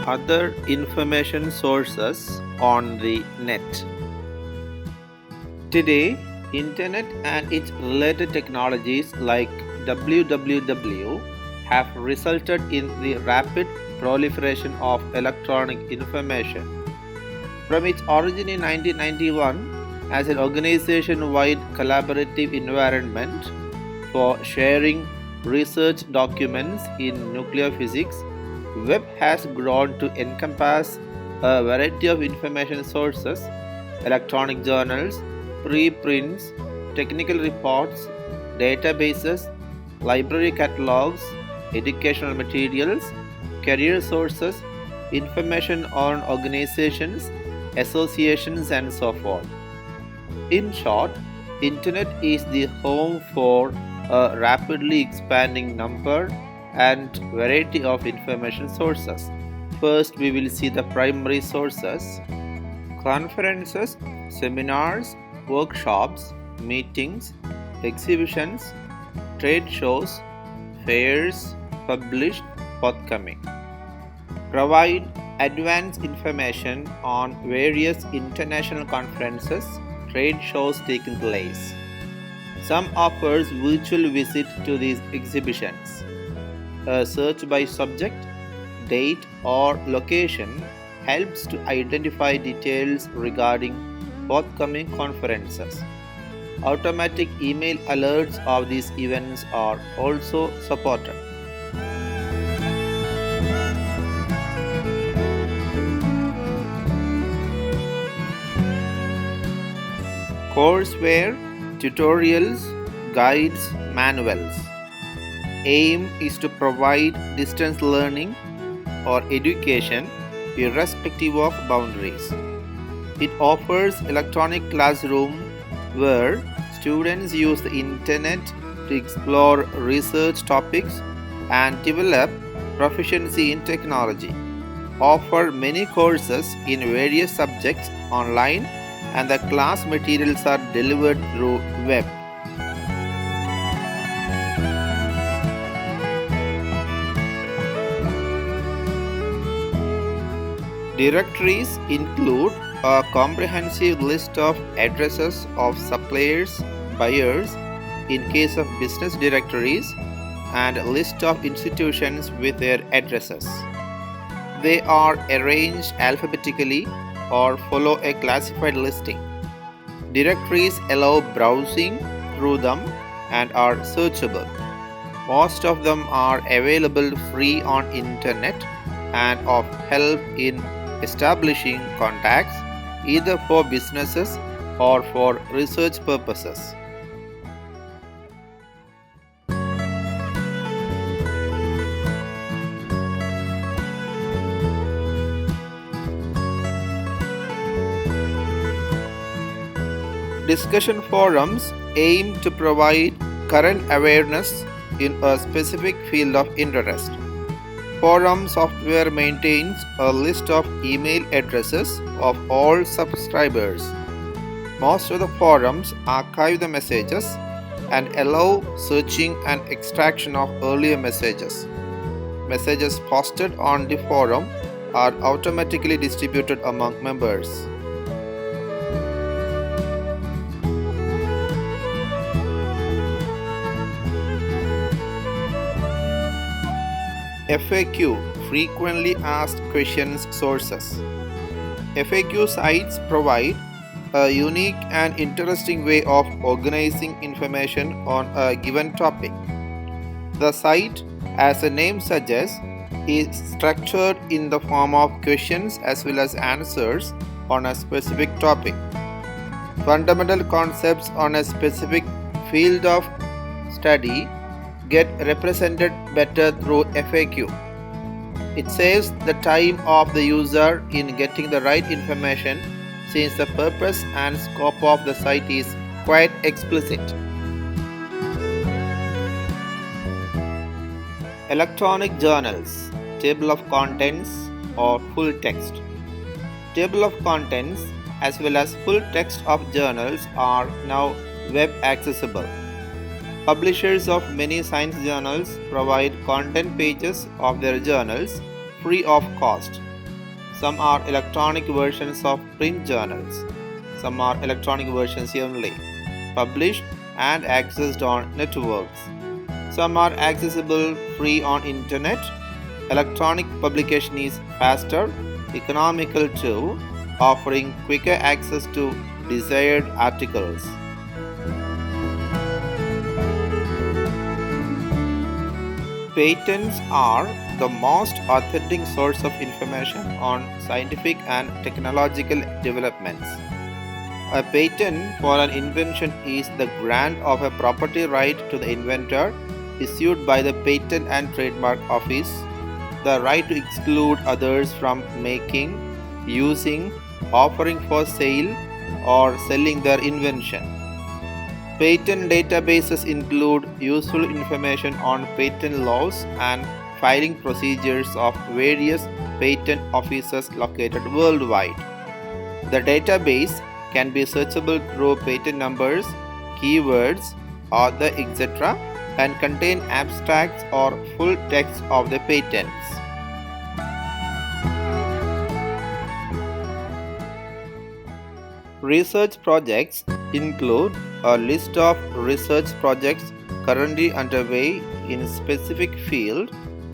other information sources on the net. Today, internet and its related technologies like www have resulted in the rapid proliferation of electronic information. From its origin in 1991 as an organization-wide collaborative environment for sharing research documents in nuclear physics, web has grown to encompass a variety of information sources, electronic journals, preprints, technical reports, databases, library catalogs, educational materials, career sources, information on organizations, associations, and so forth. In short, internet is the home for a rapidly expanding number and variety of information sources. First, we will see the primary sources: conferences, seminars, workshops, meetings, exhibitions, trade shows, fairs, published, forthcoming. Provide advanced information on various international conferences, trade shows taking place. Some offers virtual visit to these exhibitions. A search by subject, date, or location helps to identify details regarding forthcoming conferences. Automatic email alerts of these events are also supported. Courseware, tutorials, guides, manuals. Aim is to provide distance learning or education irrespective of boundaries. It offers electronic classroom where students use the internet to explore research topics and develop proficiency in technology. Offer many courses in various subjects online, and the class materials are delivered through web. Directories include a comprehensive list of addresses of suppliers, buyers in case of business directories, and a list of institutions with their addresses. They are arranged alphabetically or follow a classified listing. Directories allow browsing through them and are searchable. Most of them are available free on internet and of help in establishing contacts either for businesses or for research purposes. Discussion forums aim to provide current awareness in a specific field of interest. Forum software maintains a list of email addresses of all subscribers. Most of the forums archive the messages and allow searching and extraction of earlier messages. Messages posted on the forum are automatically distributed among members. FAQ, frequently asked questions sources. FAQ sites provide a unique and interesting way of organizing information on a given topic. The site, as the name suggests, is structured in the form of questions as well as answers on a specific topic. Fundamental concepts on a specific field of study get represented better through FAQ. It saves the time of the user in getting the right information since the purpose and scope of the site is quite explicit. Electronic journals, table of contents or full text. Table of contents as well as full text of journals are now web accessible. Publishers of many science journals provide content pages of their journals free of cost. Some are electronic versions of print journals. Some are electronic versions only, published and accessed on networks. Some are accessible free on internet. Electronic publication is faster, economical too, offering quicker access to desired articles. Patents are the most authentic source of information on scientific and technological developments. A patent for an invention is the grant of a property right to the inventor issued by the Patent and Trademark Office, the right to exclude others from making, using, offering for sale, or selling their invention. Patent databases include useful information on patent laws and filing procedures of various patent offices located worldwide. The database can be searchable through patent numbers, keywords, author, etc., and contain abstracts or full text of the patents. Research projects include a list of research projects currently underway in a specific field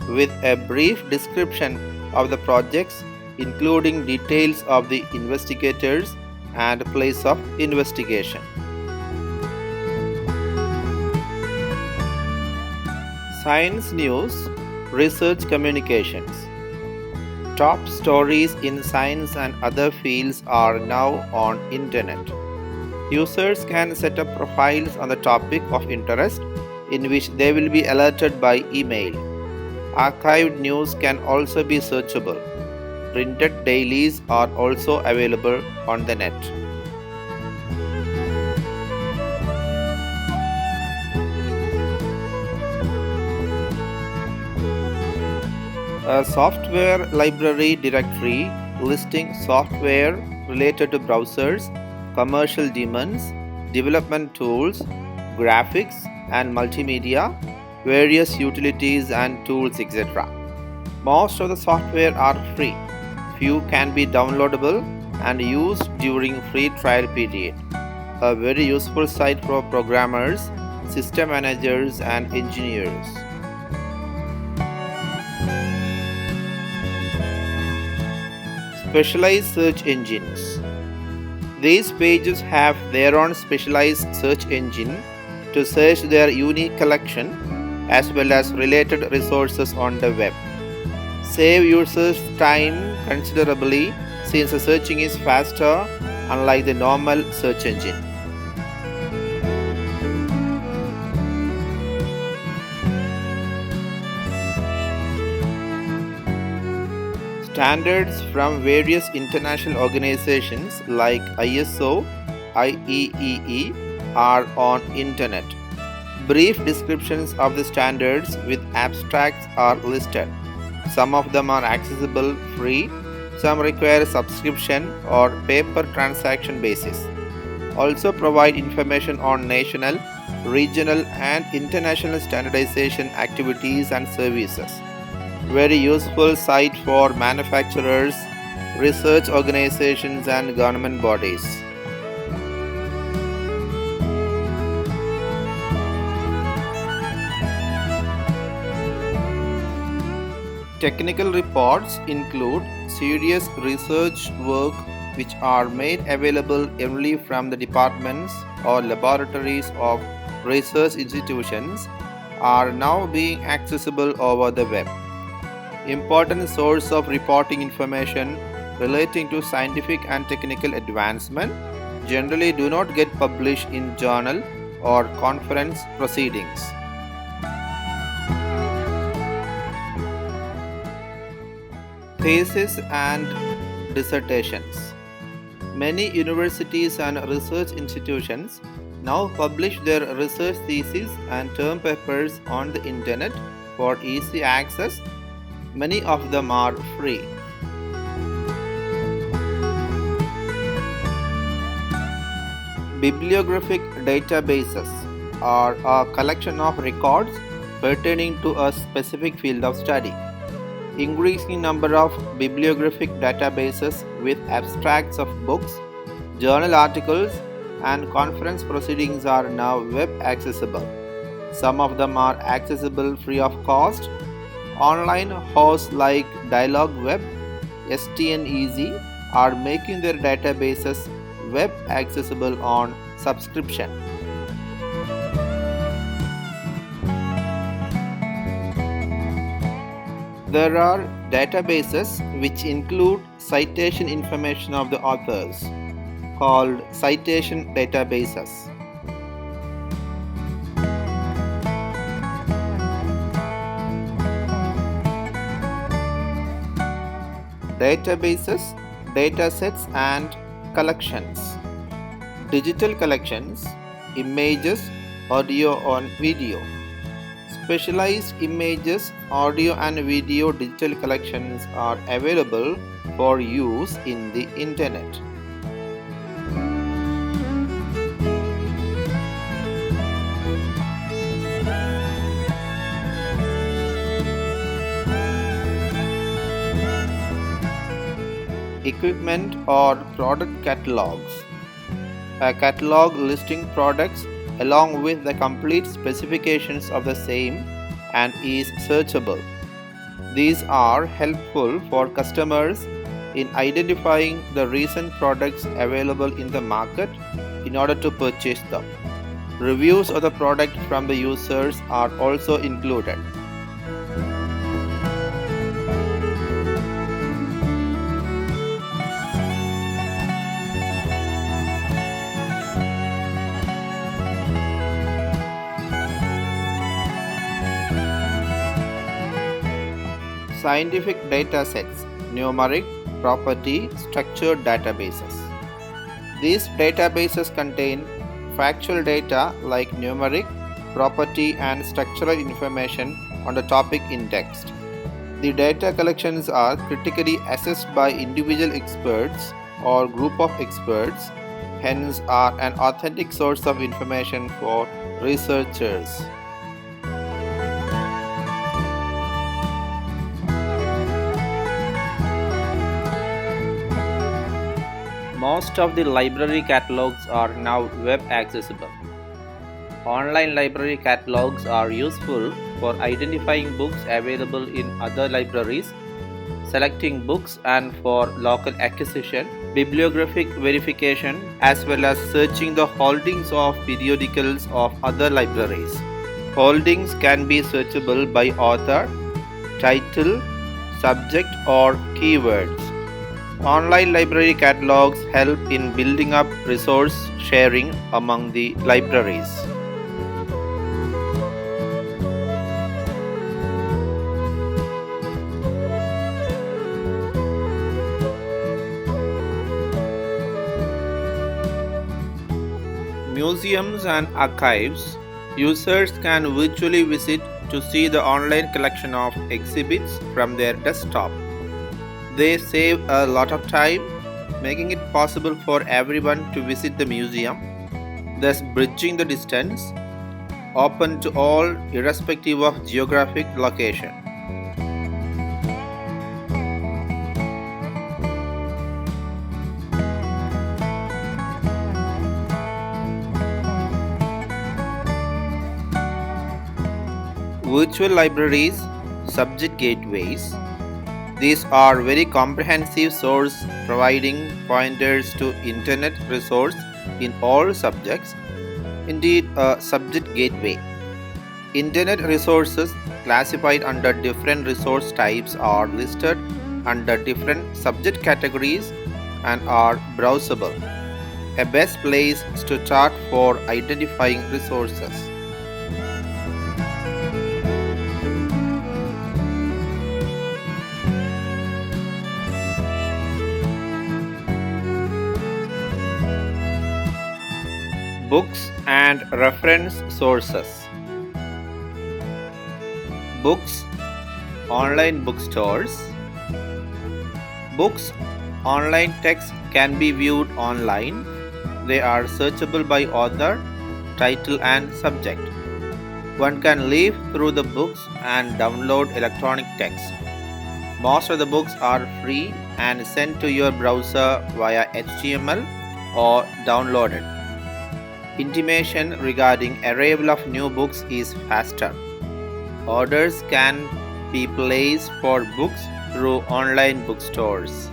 with a brief description of the projects, including details of the investigators and place of investigation. Science news, research communications. Top stories in science and other fields are now on internet. Users can set up profiles on the topic of interest in which they will be alerted by email. Archived news can also be searchable. Printed dailies are also available on the net. A software library directory listing software related to browsers, commercial daemons, development tools, graphics and multimedia, various utilities and tools, etc. Most of the software are free. Few can be downloadable and used during free trial period. A very useful site for programmers, system managers and engineers. Specialized search engines. These pages have their own specialized search engine to search their unique collection as well as related resources on the web. Save users time considerably since the searching is faster unlike the normal search engine. Standards from various international organizations like ISO, IEEE are on internet. Brief descriptions of the standards with abstracts are listed. Some of them are accessible free, some require subscription or paper transaction basis. Also provide information on national, regional and international standardization activities and services. Very useful site for manufacturers, research organizations and government bodies. Technical reports include serious research work which are made available only from the departments or laboratories of research institutions are now being accessible over the web. Important source of reporting information relating to scientific and technical advancement generally do not get published in journal or conference proceedings. Thesis and dissertations. Many universities and research institutions now publish their research theses and term papers on the internet for easy access. Many of them are free. Bibliographic databases are a collection of records pertaining to a specific field of study. Increasing number of bibliographic databases with abstracts of books, journal articles, and conference proceedings are now web accessible. Some of them are accessible free of cost. Online hosts like DialogWeb, STNEZ are making their databases web accessible on subscription. There are databases which include citation information of the authors, called citation databases. Databases, datasets, and collections. Digital collections, images, audio, and video. Specialized images, audio, and video digital collections are available for use in the internet. Equipment or product catalogs. A catalog listing products along with the complete specifications of the same and is searchable. These are helpful for customers in identifying the recent products available in the market in order to purchase them. Reviews of the product from the users are also included. Scientific data sets, numeric, property, structured databases. These databases contain factual data like numeric, property, and structural information on the topic indexed. The data collections are critically assessed by individual experts or group of experts, hence are an authentic source of information for researchers. Most of the library catalogs are now web accessible. Online library catalogs are useful for identifying books available in other libraries, selecting books, and for local acquisition, bibliographic verification, as well as searching the holdings of periodicals of other libraries. Holdings can be searchable by author, title, subject, or keywords. Online library catalogs help in building up resource sharing among the libraries. Museums and archives. Users can virtually visit to see the online collection of exhibits from their desktop. They save a lot of time, making it possible for everyone to visit the museum, thus bridging the distance, open to all irrespective of geographic location. Virtual libraries, subject gateways. These are very comprehensive source providing pointers to internet resource in all subjects. Indeed, a subject gateway. Internet resources classified under different resource types are listed under different subject categories and are browsable. A best place to start for identifying resources. Books and reference sources. Books, online bookstores. Books, online text can be viewed online. They are searchable by author, title, and subject. One can leaf through the books and download electronic text. Most of the books are free and sent to your browser via HTML or downloaded. Intimation regarding arrival of new books is faster. Orders can be placed for books through online bookstores.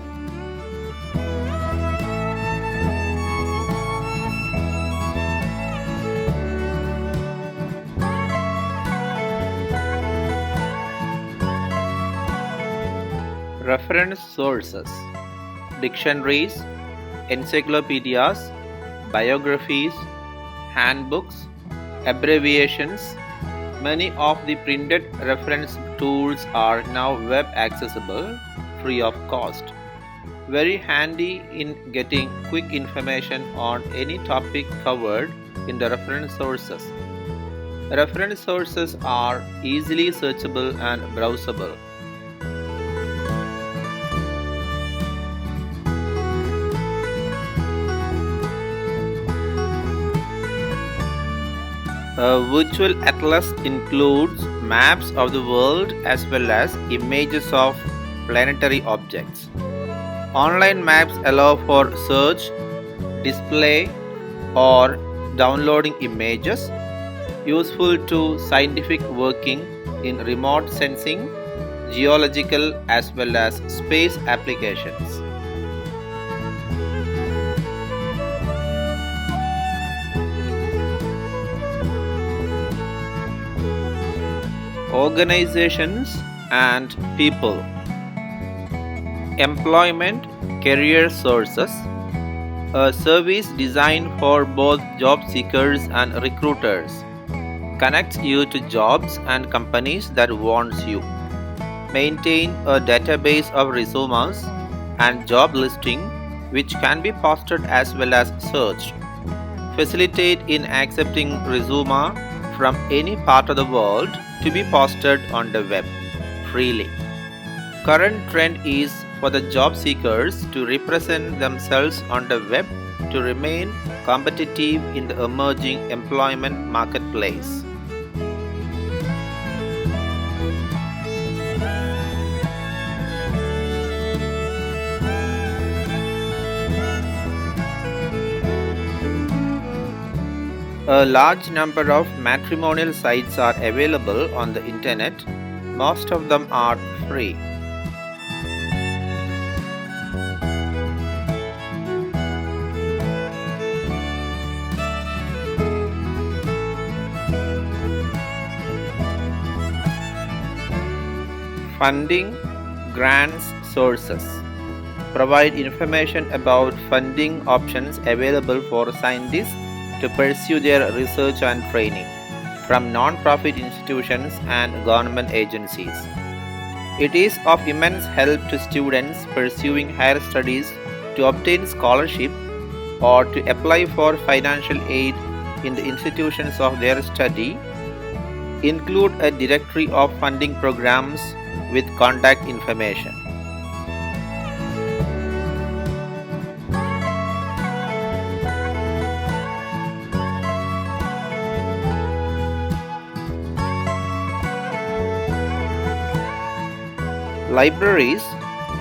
Reference sources: dictionaries, encyclopedias, biographies, handbooks, abbreviations. Many of the printed reference tools are now web accessible, free of cost. Very handy in getting quick information on any topic covered in the reference sources. Reference sources are easily searchable and browsable. A virtual atlas includes maps of the world as well as images of planetary objects. Online maps allow for search, display, or downloading images, useful to scientific working in remote sensing, geological as well as space applications. Organizations and people. Employment career sources, a service designed for both job seekers and recruiters, connects you to jobs and companies that wants you. Maintain a database of resumes and job listing which can be posted as well as searched. Facilitate in accepting resume from any part of the world to be posted on the web freely. Current trend is for the job seekers to represent themselves on the web to remain competitive in the emerging employment marketplace. A large number of matrimonial sites are available on the internet. Most of them are free. Funding, grants, sources. Provide information about funding options available for scientists to pursue their research and training from non-profit institutions and government agencies. It is of immense help to students pursuing higher studies to obtain scholarship or to apply for financial aid in the institutions of their study. Include a directory of funding programs with contact information. Libraries,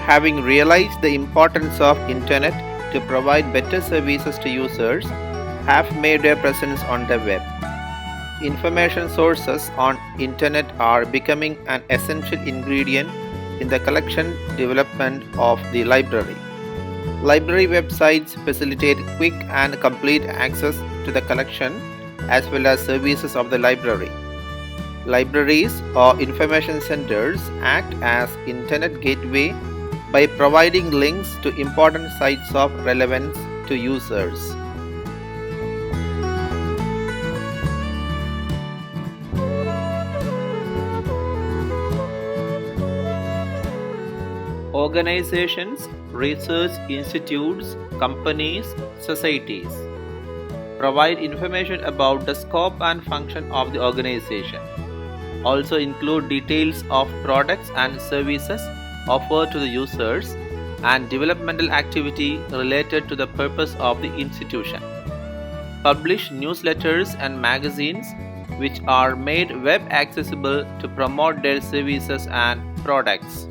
having realized the importance of internet to provide better services to users, have made their presence on the web. Information sources on internet are becoming an essential ingredient in the collection development of the library. Library websites facilitate quick and complete access to the collection as well as services of the library. Libraries or information centers act as internet gateway by providing links to important sites of relevance to users. Organizations, research institutes, companies, societies provide information about the scope and function of the organization. Also include details of products and services offered to the users and developmental activity related to the purpose of the institution. Publish newsletters and magazines which are made web accessible to promote their services and products.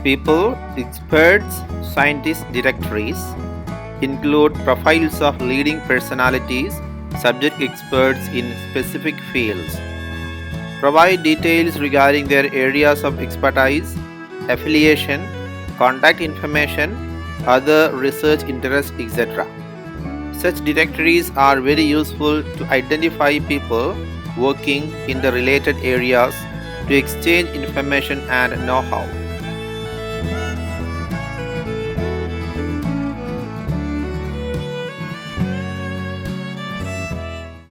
People, experts, scientists directories include profiles of leading personalities, subject experts in specific fields. Provide details regarding their areas of expertise, affiliation, contact information, other research interests, etc. Such directories are very useful to identify people working in the related areas, to exchange information and know-how.